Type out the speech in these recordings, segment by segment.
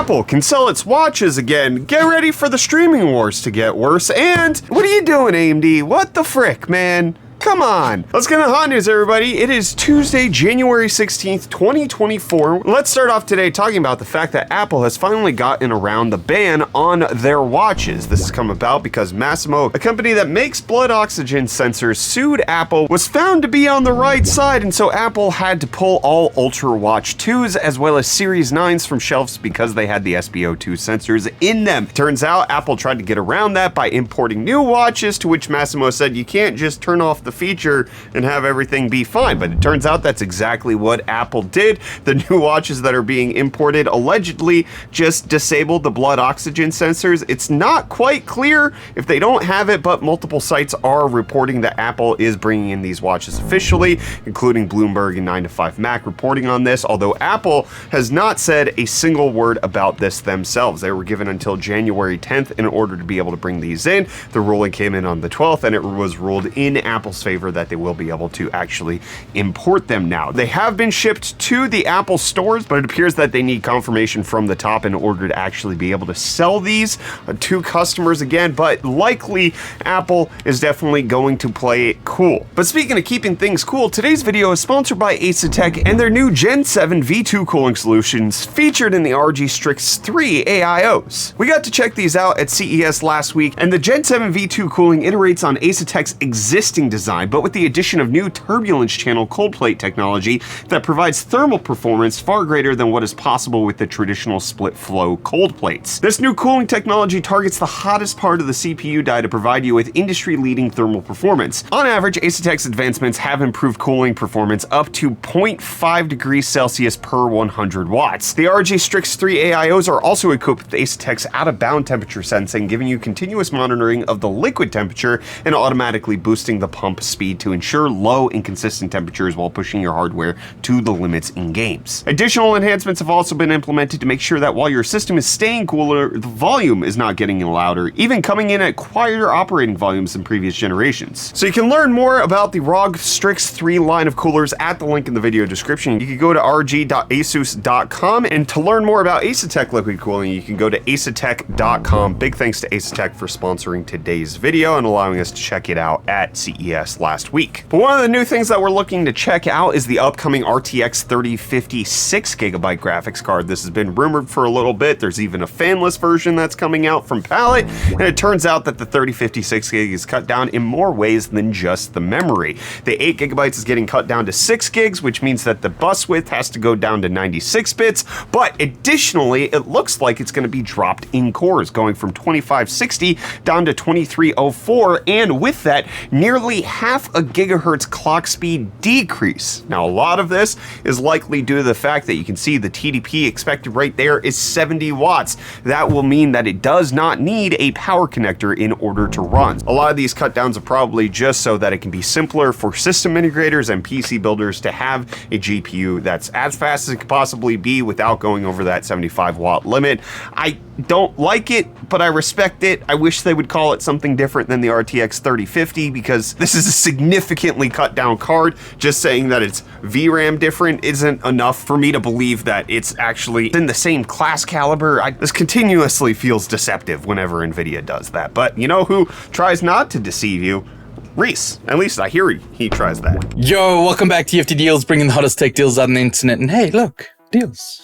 Apple can sell its watches again. Get ready for the streaming wars to get worse. And what are you doing, AMD? What the frick, man? Come on. Let's get into hot news, everybody. It is Tuesday, January 16th, 2024. Let's start off today talking about the fact that Apple has finally gotten around the ban on their watches. This has come about because Masimo, a company that makes blood oxygen sensors, sued Apple, was found to be on the right side, and so Apple had to pull all Ultra Watch 2s as well as Series 9s from shelves because they had the SpO2 sensors in them. Turns out Apple tried to get around that by importing new watches, to which Masimo said you can't just turn off the feature and have everything be fine. But it turns out that's exactly what Apple did. The new watches that are being imported allegedly just disabled the blood oxygen sensors. It's not quite clear if they don't have it, but multiple sites are reporting that Apple is bringing in these watches officially, including Bloomberg and 9to5Mac reporting on this, although Apple has not said a single word about this themselves. They were given until January 10th in order to be able to bring these in. The ruling came in on the 12th, and it was ruled in Apple's favor that they will be able to actually import them now. They have been shipped to the Apple stores, but it appears that they need confirmation from the top in order to actually be able to sell these to customers again, but likely Apple is definitely going to play it cool. But speaking of keeping things cool, today's video is sponsored by Asetek and their new Gen 7 V2 cooling solutions featured in the RG Strix 3 AIOs. We got to check these out at CES last week, and the Gen 7 V2 cooling iterates on Asetek's existing design, but with the addition of new turbulence channel cold plate technology that provides thermal performance far greater than what is possible with the traditional split flow cold plates. This new cooling technology targets the hottest part of the CPU die to provide you with industry-leading thermal performance. On average, Asetek's advancements have improved cooling performance up to 0.5 degrees Celsius per 100 watts. The RG Strix 3 AIOs are also equipped with Asetek's out-of-bound temperature sensing, giving you continuous monitoring of the liquid temperature and automatically boosting the pump speed to ensure low and consistent temperatures while pushing your hardware to the limits in games. Additional enhancements have also been implemented to make sure that while your system is staying cooler, the volume is not getting louder, even coming in at quieter operating volumes than previous generations. So you can learn more about the ROG Strix 3 line of coolers at the link in the video description. You can go to rg.asus.com, and to learn more about Asetek liquid cooling, you can go to asetek.com. Big thanks to Asetek for sponsoring today's video and allowing us to check it out at CES last week. But one of the new things that we're looking to check out is the upcoming RTX 3050 6GB graphics card. This has been rumored for a little bit. There's even a fanless version that's coming out from Palette, and it turns out that the 3050 6GB is cut down in more ways than just the memory. The 8GB is getting cut down to 6 gigs, which means that the bus width has to go down to 96 bits, but additionally, it looks like it's going to be dropped in cores, going from 2560 down to 2304, and with that, nearly half a gigahertz clock speed decrease. Now, a lot of this is likely due to the fact that you can see the TDP expected right there is 70 watts. That will mean that it does not need a power connector in order to run. A lot of these cut downs are probably just so that it can be simpler for system integrators and PC builders to have a GPU that's as fast as it could possibly be without going over that 75 watt limit. I don't like it, but I respect it. I wish they would call it something different than the RTX 3050, because this is a significantly cut down card. Just saying that it's VRAM different isn't enough for me to believe that it's actually in the same class caliber. This continuously feels deceptive whenever NVIDIA does that. But you know who tries not to deceive you? Reece. At least I hear he tries that. Yo, welcome back to UFD Deals, bringing the hottest tech deals out on the internet. And hey, look, deals.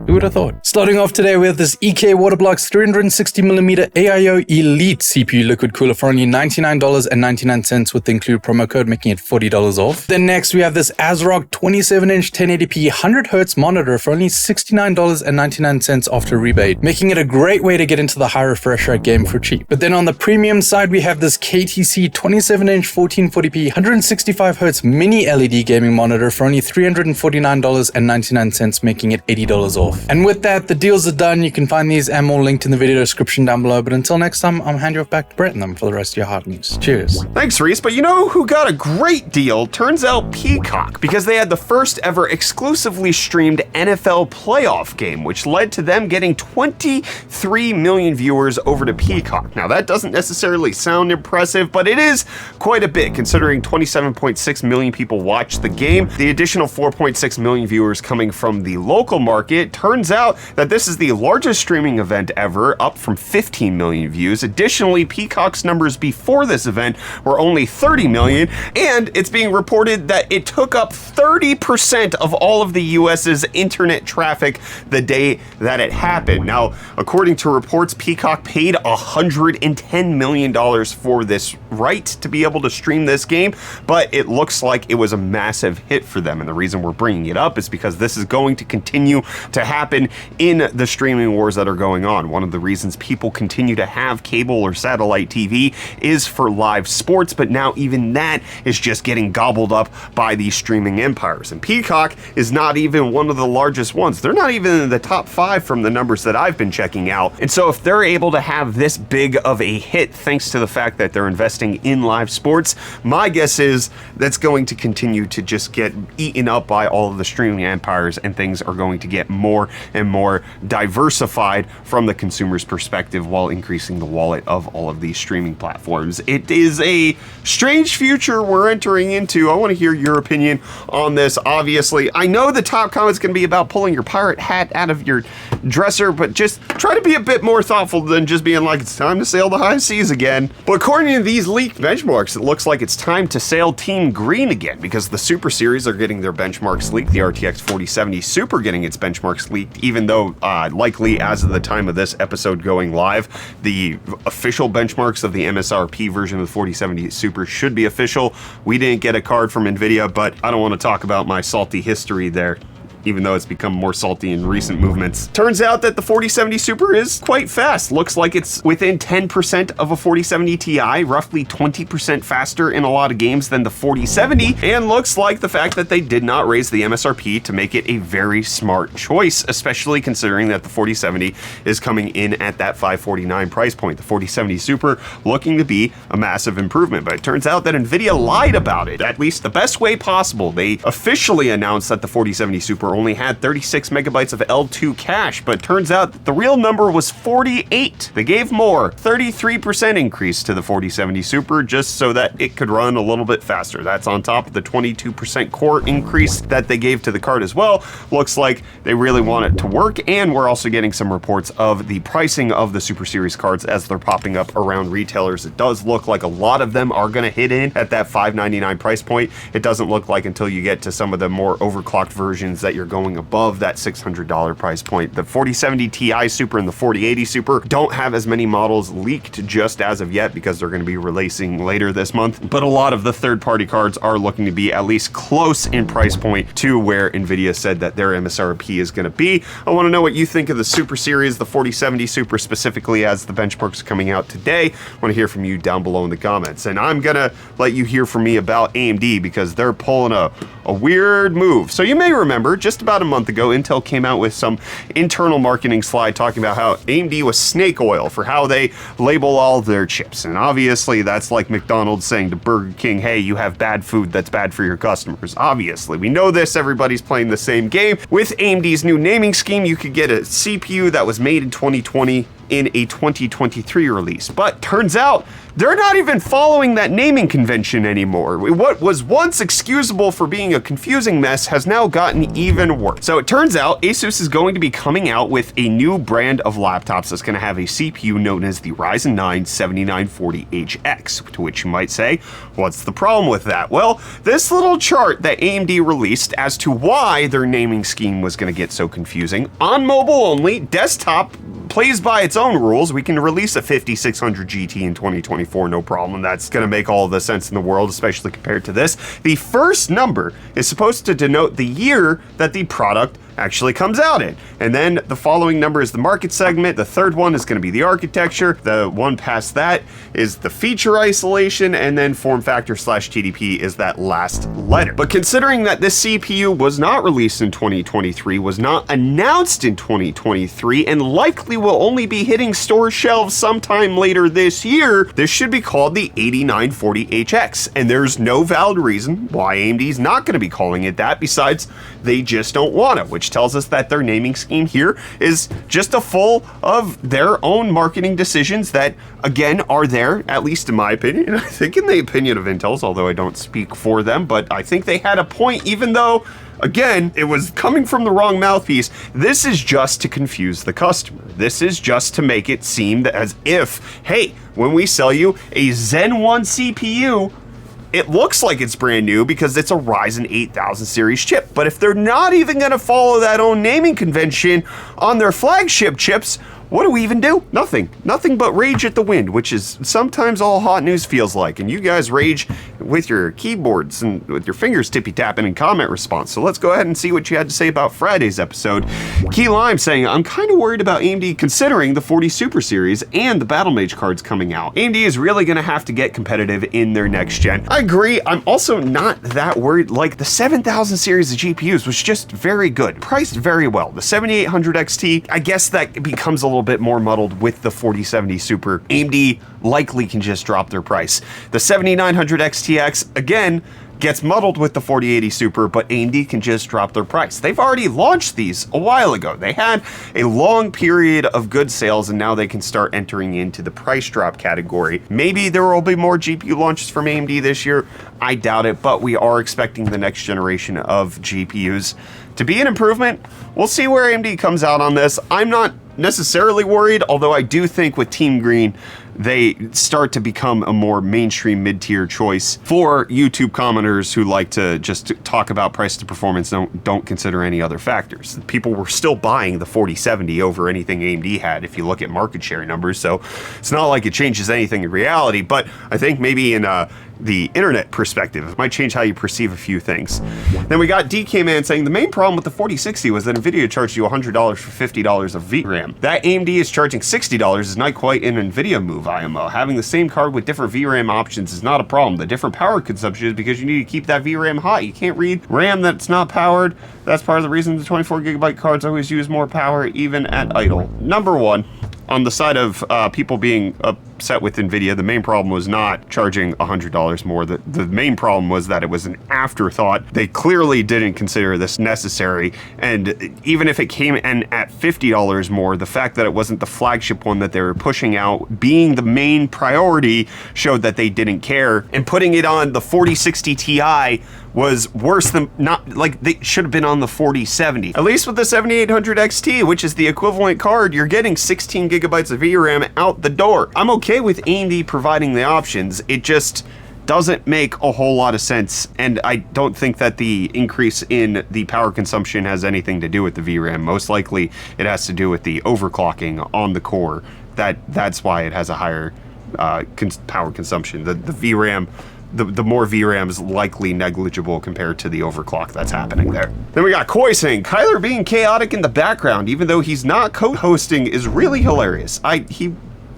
Who would have thought? Starting off today with this EK Waterblocks 360mm AIO Elite CPU liquid cooler for only $99.99 with the include promo code, making it $40 off. Then next we have this ASRock 27-inch 1080p 100Hz monitor for only $69.99 after rebate, making it a great way to get into the high refresh rate game for cheap. But then on the premium side, we have this KTC 27-inch 1440p 165Hz mini LED gaming monitor for only $349.99, making it $80 off. And with that, the deals are done. You can find these and more linked in the video description down below. But until next time, I'm handing you off back to Brett and them for the rest of your hot news. Cheers. Thanks, Reece. But you know who got a great deal? Turns out Peacock, because they had the first ever exclusively streamed NFL playoff game, which led to them getting 23 million viewers over to Peacock. Now, that doesn't necessarily sound impressive, but it is quite a bit considering 27.6 million people watched the game. The additional 4.6 million viewers coming from the local market turns out that this is the largest streaming event ever, up from 15 million views. Additionally, Peacock's numbers before this event were only 30 million, and it's being reported that it took up 30% of all of the US's internet traffic the day that it happened. Now, according to reports, Peacock paid $110 million for this right to be able to stream this game, but it looks like it was a massive hit for them. And the reason we're bringing it up is because this is going to continue to happen in the streaming wars that are going on. One of the reasons people continue to have cable or satellite TV is for live sports, but now even that is just getting gobbled up by these streaming empires. And Peacock is not even one of the largest ones. They're not even in the top 5 from the numbers that I've been checking out. And so if they're able to have this big of a hit thanks to the fact that they're investing in live sports, my guess is that's going to continue to just get eaten up by all of the streaming empires, and things are going to get more and more diversified from the consumer's perspective while increasing the wallet of all of these streaming platforms. It is a strange future we're entering into. I want to hear your opinion on this. Obviously, I know the top comment's going to be about pulling your pirate hat out of your dresser, but just try to be a bit more thoughtful than just being like, it's time to sail the high seas again. But according to these leaked benchmarks, it looks like it's time to sail Team Green again, because the Super Series are getting their benchmarks leaked. The RTX 4070 Super getting its benchmarks leaked, even though likely as of the time of this episode going live, the official benchmarks of the MSRP version of the 4070 Super should be official. We didn't get a card from NVIDIA, but I don't want to talk about my salty history there, even though it's become more salty in recent movements. Turns out that the 4070 Super is quite fast. Looks like it's within 10% of a 4070 Ti, roughly 20% faster in a lot of games than the 4070, and looks like the fact that they did not raise the MSRP to make it a very smart choice, especially considering that the 4070 is coming in at that $549 price point. The 4070 Super looking to be a massive improvement, but it turns out that NVIDIA lied about it, at least the best way possible. They officially announced that the 4070 Super only had 36 megabytes of L2 cache, but turns out that the real number was 48. They gave more, 33% increase to the 4070 Super just so that it could run a little bit faster. That's on top of the 22% core increase that they gave to the card as well. Looks like they really want it to work, and we're also getting some reports of the pricing of the Super Series cards as they're popping up around retailers. It does look like a lot of them are going to hit in at that $599 price point. It doesn't look like until you get to some of the more overclocked versions that you're going above that $600 price point. The 4070 Ti Super and the 4080 Super don't have as many models leaked just as of yet because they're going to be releasing later this month, but a lot of the third-party cards are looking to be at least close in price point to where NVIDIA said that their MSRP is going to be. I want to know what you think of the Super Series, the 4070 Super specifically, as the benchmarks are coming out today. I want to hear from you down below in the comments, and I'm going to let you hear from me about AMD because they're pulling a weird move. So you may remember just about a month ago, Intel came out with some internal marketing slide talking about how AMD was snake oil for how they label all their chips. And obviously that's like McDonald's saying to Burger King, hey, you have bad food that's bad for your customers. Obviously, we know this, everybody's playing the same game. With AMD's new naming scheme, you could get a CPU that was made in 2020 in a 2023 release. But turns out they're not even following that naming convention anymore. What was once excusable for being a confusing mess has now gotten even worse. So it turns out Asus is going to be coming out with a new brand of laptops that's going to have a CPU known as the Ryzen 9 7940HX, to which you might say, what's the problem with that? Well, this little chart that AMD released as to why their naming scheme was going to get so confusing. On mobile only, desktop plays by its own rules. We can release a 5600 GT in 2024, no problem. That's going to make all the sense in the world, especially compared to this. The first number is supposed to denote the year that the product actually comes out in. And then the following number is the market segment. The third one is going to be the architecture. The one past that is the feature isolation, and then form factor / TDP is that last letter. But considering that this CPU was not released in 2023, was not announced in 2023, and likely will only be hitting store shelves sometime later this year, this should be called the 8940HX. And there's no valid reason why AMD's not going to be calling it that, besides they just don't want it, which tells us that their naming scheme here is just a full of their own marketing decisions that, again, are there, at least in my opinion, and I think in the opinion of Intel's, although I don't speak for them, but I think they had a point, even though Again, it was coming from the wrong mouthpiece. This is just to confuse the customer. This is just to make it seem as if, hey, when we sell you a Zen 1 CPU, it looks like it's brand new because it's a Ryzen 8000 series chip. But if they're not even going to follow that own naming convention on their flagship chips, what do we even do? Nothing. Nothing but rage at the wind, which is sometimes all hot news feels like. And you guys rage with your keyboards and with your fingers tippy-tapping in comment response. So let's go ahead and see what you had to say about Friday's episode. Key Lime saying, I'm kind of worried about AMD considering the 40 Super Series and the Battle Mage cards coming out. AMD is really going to have to get competitive in their next gen. I agree. I'm also not that worried. Like, the 7000 series of GPUs was just very good. Priced very well. The 7800 XT, I guess that becomes a little bit more muddled with the 4070 Super. AMD likely can just drop their price. The 7900 XTX, again, gets muddled with the 4080 Super, but AMD can just drop their price. They've already launched these a while ago. They had a long period of good sales, and now they can start entering into the price drop category. Maybe there will be more GPU launches from AMD this year. I doubt it, but we are expecting the next generation of GPUs to be an improvement. We'll see where AMD comes out on this. I'm not necessarily worried, although I do think with Team Green, they start to become a more mainstream mid-tier choice for YouTube commenters who like to just talk about price to performance, don't consider any other factors. People were still buying the 4070 over anything AMD had if you look at market share numbers, so it's not like it changes anything in reality, but I think maybe in the internet perspective, it might change how you perceive a few things. Then we got DK Man saying the main problem with the 4060 was that NVIDIA charged you $100 for $50 of VRAM. That AMD is charging $60 is not quite an NVIDIA move, IMO. Having the same card with different VRAM options is not a problem. The different power consumption is because you need to keep that VRAM hot. You can't read RAM that's not powered. That's part of the reason the 24 gigabyte cards always use more power even at idle. Number one, on the side of people being upset with NVIDIA, the main problem was not charging $100 more. The main problem was that it was an afterthought. They clearly didn't consider this necessary, and even if it came in at $50 more, the fact that it wasn't the flagship one that they were pushing out being the main priority showed that they didn't care, and putting it on the 4060 Ti was worse than like they should have been on the 4070. At least with the 7800 XT, which is the equivalent card, you're getting 16 gigabytes of VRAM out the door. I'm okay with AMD providing the options. It just doesn't make a whole lot of sense, and I don't think that the increase in the power consumption has anything to do with the VRAM. Most likely it has to do with the overclocking on the core. That's why it has a higher power consumption. The VRAM, the more VRAM is likely negligible compared to the overclock that's happening there. Then we got Koi saying, Kyler being chaotic in the background, even though he's not co-hosting, is really hilarious.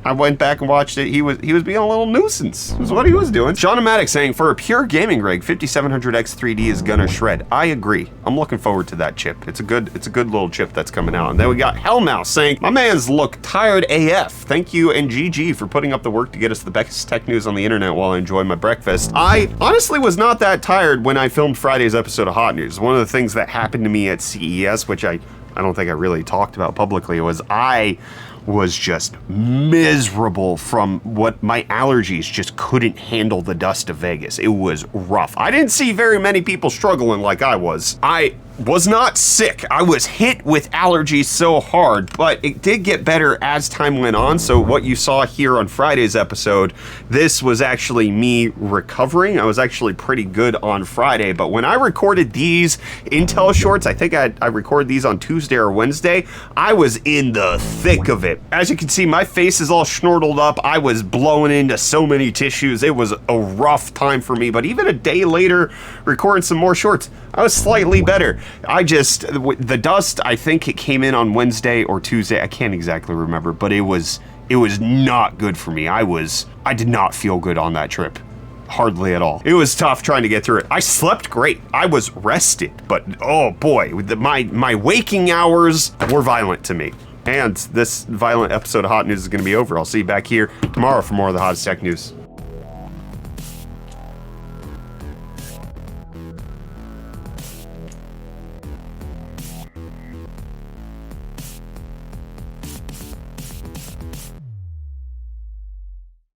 I went back and watched it. He was being a little nuisance. Is what he was doing. Sean Amatic saying, for a pure gaming rig, 5700X3D is gonna shred. I agree. I'm looking forward to that chip. It's a good little chip that's coming out. And then we got Hellmouse saying, my man's look tired AF. Thank you and GG for putting up the work to get us the best tech news on the internet while I enjoy my breakfast. I honestly was not that tired when I filmed Friday's episode of Hot News. One of the things that happened to me at CES, which I don't think I really talked about publicly, was I was just miserable from what my allergies just couldn't handle the dust of Vegas. It was rough. I didn't see very many people struggling like I was. I was not sick. I was hit with allergies so hard, but it did get better as time went on. So what you saw here on Friday's episode, this was actually me recovering. I was actually pretty good on Friday, but when I recorded these Intel shorts, I think I recorded these on Tuesday or Wednesday, I was in the thick of it. As you can see, my face is all schnortled up. I was blowing into so many tissues. It was a rough time for me, but even a day later, recording some more shorts, I was slightly better. The dust, I think it came in on Wednesday or Tuesday. I can't exactly remember, but it was not good for me. I did not feel good on that trip. Hardly at all. It was tough trying to get through it. I slept great. I was rested, but oh boy, my waking hours were violent to me. And this violent episode of Hot News is going to be over. I'll see you back here tomorrow for more of the hottest tech news.